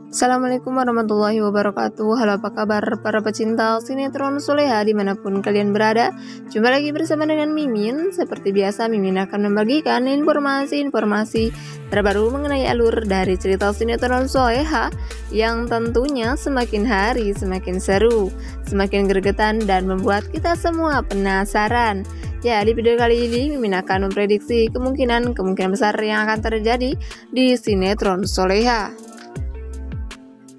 Assalamualaikum warahmatullahi wabarakatuh. Halo, apa kabar para pecinta sinetron Soleha dimanapun kalian berada. Jumpa lagi bersama dengan Mimin. Seperti biasa, Mimin akan membagikan informasi-informasi terbaru mengenai alur dari cerita sinetron Soleha yang tentunya semakin hari semakin seru, semakin gregetan dan membuat kita semua penasaran. Ya, di video kali ini Mimin akan memprediksi kemungkinan besar yang akan terjadi di sinetron Soleha.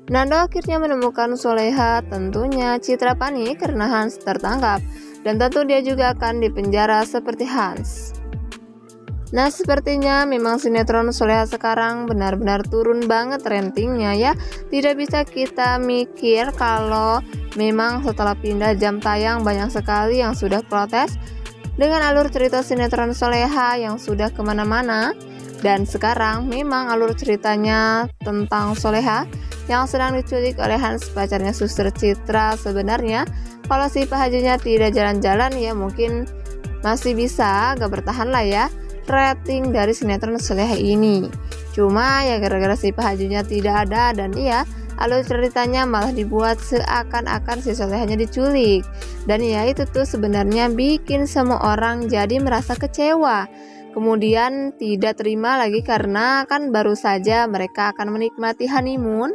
Nando akhirnya menemukan Soleha, tentunya Citra panik karena Hans tertangkap, dan tentu dia juga akan dipenjara seperti Hans. Nah, sepertinya memang sinetron Soleha sekarang benar-benar turun banget ratingnya ya. Tidak bisa kita mikir kalau memang setelah pindah jam tayang banyak sekali yang sudah protes dengan alur cerita sinetron Soleha yang sudah kemana-mana. Dan sekarang memang alur ceritanya tentang Soleha yang sedang diculik oleh Hans, pacarnya Suster Citra. Sebenarnya kalau si Pak Hajunya tidak jalan-jalan ya mungkin masih bisa gak bertahan lah ya rating dari sinetron Soleha ini. Cuma ya gara-gara si Pak Hajunya tidak ada dan alur ceritanya malah dibuat seakan-akan si Solehanya diculik. Dan ya itu tuh sebenarnya bikin semua orang jadi merasa kecewa. Kemudian tidak terima lagi karena kan baru saja mereka akan menikmati honeymoon.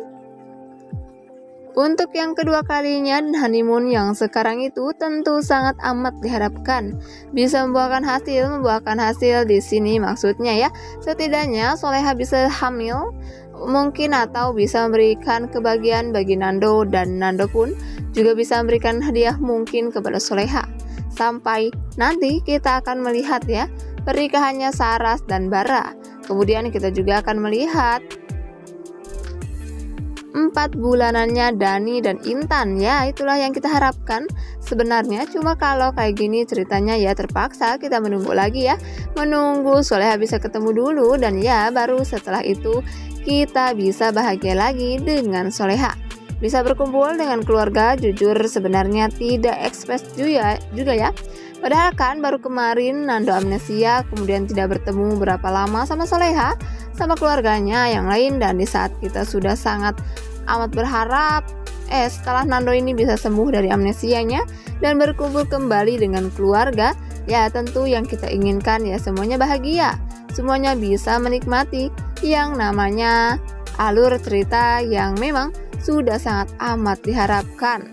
Untuk yang kedua kalinya, honeymoon yang sekarang itu tentu sangat amat diharapkan bisa membuahkan hasil di sini maksudnya ya. Setidaknya Soleha bisa hamil mungkin atau bisa memberikan kebahagiaan bagi Nando, dan Nando pun juga bisa memberikan hadiah mungkin kepada Soleha. Sampai nanti kita akan melihat ya pernikahannya Saras dan Bara. Kemudian kita juga akan melihat 4 bulanannya Dani dan Intan. Ya, itulah yang kita harapkan sebenarnya. Cuma kalau kayak gini ceritanya ya terpaksa kita menunggu lagi ya. Menunggu Soleha bisa ketemu dulu dan ya baru setelah itu kita bisa bahagia lagi dengan Soleha. Bisa berkumpul dengan keluarga, jujur sebenarnya tidak expect juga ya. Padahal kan baru kemarin Nando amnesia, kemudian tidak bertemu berapa lama sama Soleha, sama keluarganya yang lain. Dan di saat kita sudah sangat amat berharap setelah Nando ini bisa sembuh dari amnesianya dan berkumpul kembali dengan keluarga, ya tentu yang kita inginkan ya semuanya bahagia, semuanya bisa menikmati yang namanya alur cerita yang memang sudah sangat amat diharapkan.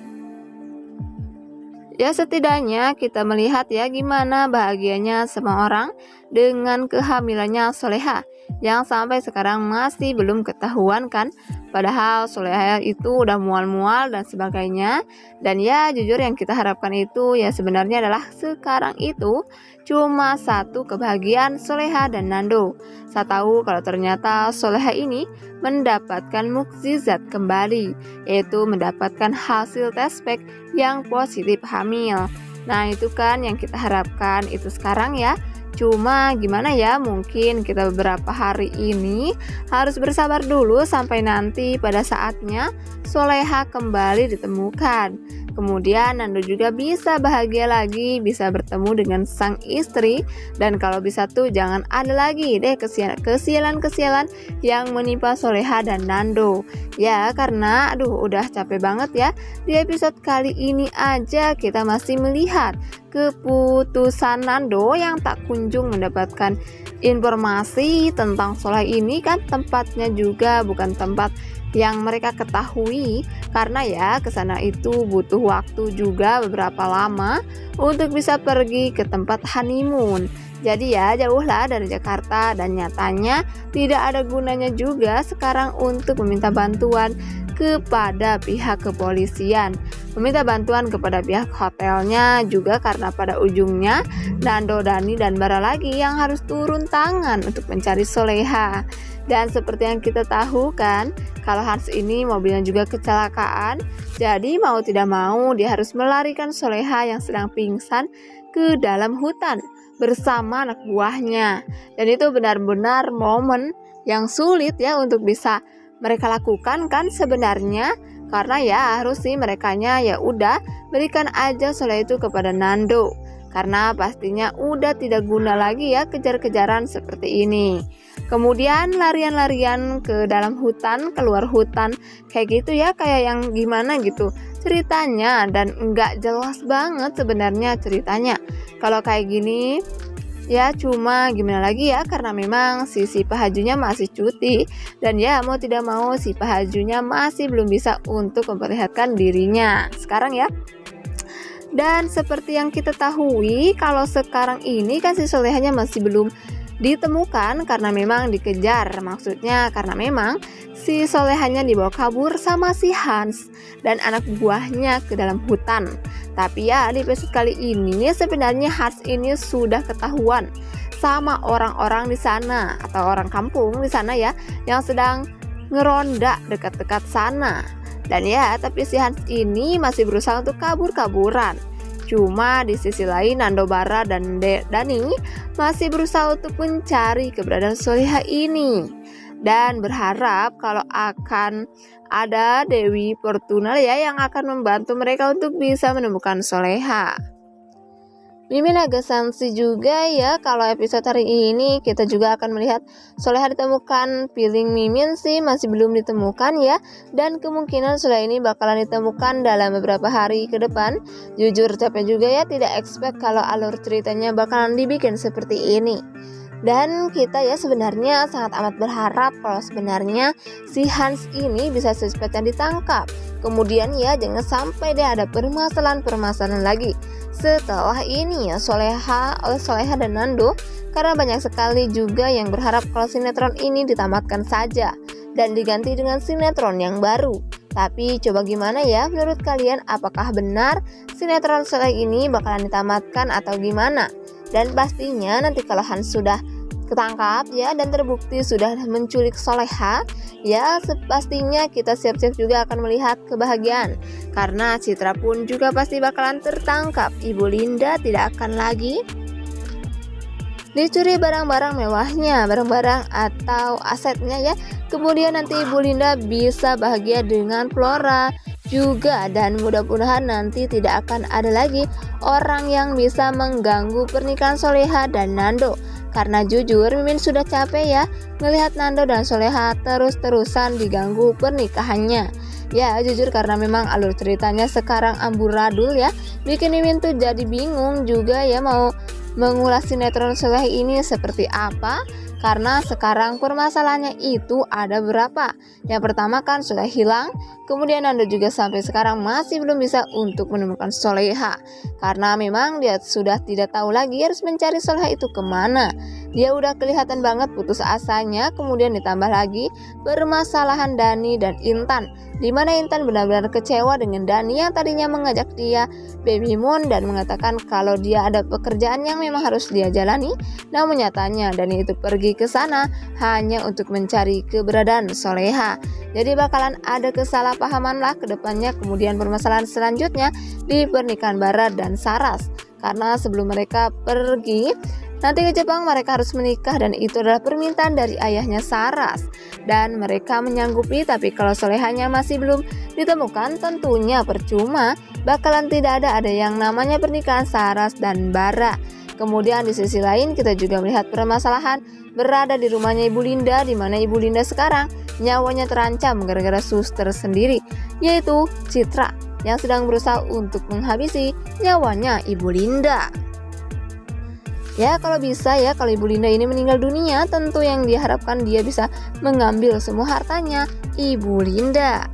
Ya setidaknya kita melihat ya gimana bahagianya semua orang dengan kehamilannya Soleha yang sampai sekarang masih belum ketahuan kan. Padahal Soleha itu udah mual-mual dan sebagainya. Dan ya jujur yang kita harapkan itu ya sebenarnya adalah sekarang itu cuma satu kebahagiaan Soleha dan Nando. Saya tahu kalau ternyata Soleha ini mendapatkan mukjizat kembali, yaitu mendapatkan hasil tes pack yang positif hamil. Nah itu kan yang kita harapkan itu sekarang ya. Cuma gimana ya, mungkin kita beberapa hari ini harus bersabar dulu sampai nanti pada saatnya Soleha kembali ditemukan. Kemudian Nando juga bisa bahagia lagi, bisa bertemu dengan sang istri. Dan kalau bisa tuh jangan ada lagi deh kesialan-kesialan yang menimpa Soleha dan Nando. Ya karena udah capek banget ya. Di episode kali ini aja kita masih melihat keputusan Nando yang tak kunjung mendapatkan informasi tentang Soleha ini kan tempatnya juga bukan tempat yang mereka ketahui, karena ya kesana itu butuh waktu juga beberapa lama untuk bisa pergi ke tempat honeymoon. Jadi ya jauhlah dari Jakarta dan nyatanya tidak ada gunanya juga sekarang untuk meminta bantuan kepada pihak kepolisian, meminta bantuan kepada pihak hotelnya juga karena pada ujungnya Nando, Dani dan Bara lagi yang harus turun tangan untuk mencari Soleha. Dan seperti yang kita tahu kan, kalau Hans ini mobilnya juga kecelakaan, jadi mau tidak mau dia harus melarikan Soleha yang sedang pingsan ke dalam hutan bersama anak buahnya. Dan itu benar-benar momen yang sulit ya untuk bisa mereka lakukan kan sebenarnya, karena ya harus sih merekanya ya udah berikan aja Soleha itu kepada Nando. karena pastinya udah tidak guna lagi ya kejar-kejaran seperti ini. Kemudian larian-larian ke dalam hutan, keluar hutan, kayak gitu ya, kayak yang gimana gitu ceritanya, dan nggak jelas banget sebenarnya ceritanya. Kalau kayak gini ya cuma gimana lagi ya, karena memang si Pahajunya masih cuti, dan ya mau tidak mau si Pahajunya masih belum bisa untuk memperlihatkan dirinya sekarang ya. Dan seperti yang kita tahui, kalau sekarang ini kan si Solehanya masih belum ditemukan karena memang dikejar. Maksudnya karena memang si Solehanya dibawa kabur sama si Hans dan anak buahnya ke dalam hutan. Tapi ya di episode kali ini sebenarnya Hans ini sudah ketahuan sama orang-orang di sana atau orang kampung di sana ya, yang sedang ngeronda dekat-dekat sana. Dan ya tapi si Hans ini masih berusaha untuk kabur-kaburan. Cuma di sisi lain Nando, Bara, dan Dani masih berusaha untuk mencari keberadaan Soleha ini, dan berharap kalau akan ada Dewi Fortuna ya yang akan membantu mereka untuk bisa menemukan Soleha. Mimin agak sensi juga ya kalau episode hari ini kita juga akan melihat Soleha ditemukan. Feeling Mimin sih masih belum ditemukan ya, dan kemungkinan Soleha ini bakalan ditemukan dalam beberapa hari ke depan. Jujur capek juga ya, tidak expect kalau alur ceritanya bakalan dibikin seperti ini. Dan kita ya sebenarnya sangat amat berharap kalau sebenarnya si Hans ini bisa secepatnya ditangkap. Kemudian ya jangan sampai deh ada permasalahan lagi setelah ini ya Soleha dan Nando, karena banyak sekali juga yang berharap kalau sinetron ini ditamatkan saja dan diganti dengan sinetron yang baru. Tapi coba gimana ya menurut kalian, apakah benar sinetron Soleha ini bakalan ditamatkan atau gimana? Dan pastinya nanti kalau Hans sudah ketangkap ya dan terbukti sudah menculik Soleha ya, pastinya kita siap-siap juga akan melihat kebahagiaan, karena Citra pun juga pasti bakalan tertangkap. Ibu Linda tidak akan lagi dicuri barang-barang mewahnya, barang-barang atau asetnya ya. Kemudian nanti Ibu Linda bisa bahagia dengan Flora juga, dan mudah-mudahan nanti tidak akan ada lagi orang yang bisa mengganggu pernikahan Soleha dan Nando. Karena jujur Mimin sudah capek ya melihat Nando dan Soleha terus-terusan diganggu pernikahannya. Ya jujur karena memang alur ceritanya sekarang amburadul ya, bikin Mimin tuh jadi bingung juga ya mau mengulas sinetron Soleha ini seperti apa. Karena sekarang permasalahannya itu ada berapa. Yang pertama kan Soleha hilang, kemudian Nando juga sampai sekarang masih belum bisa untuk menemukan Soleha, karena memang dia sudah tidak tahu lagi harus mencari Soleha itu kemana. Dia udah kelihatan banget putus asanya. Kemudian ditambah lagi permasalahan Dani dan Intan, dimana Intan benar-benar kecewa dengan Dani yang tadinya mengajak dia baby moon dan mengatakan kalau dia ada pekerjaan yang memang harus dia jalani. Namun nyatanya Dani itu pergi ke sana hanya untuk mencari keberadaan Soleha. Jadi bakalan ada kesalahpahaman lah ke depannya. Kemudian permasalahan selanjutnya di pernikahan Bara dan Saras, karena sebelum mereka pergi nanti ke Jepang mereka harus menikah, dan itu adalah permintaan dari ayahnya Saras, dan mereka menyanggupi. Tapi kalau Solehanya masih belum ditemukan tentunya percuma, bakalan tidak ada yang namanya pernikahan Saras dan Bara. Kemudian di sisi lain kita juga melihat permasalahan berada di rumahnya Ibu Linda, di mana Ibu Linda sekarang nyawanya terancam gara-gara suster sendiri, yaitu Citra, yang sedang berusaha untuk menghabisi nyawanya Ibu Linda. Ya kalau bisa ya, kalau Ibu Linda ini meninggal dunia, tentu yang diharapkan dia bisa mengambil semua hartanya Ibu Linda.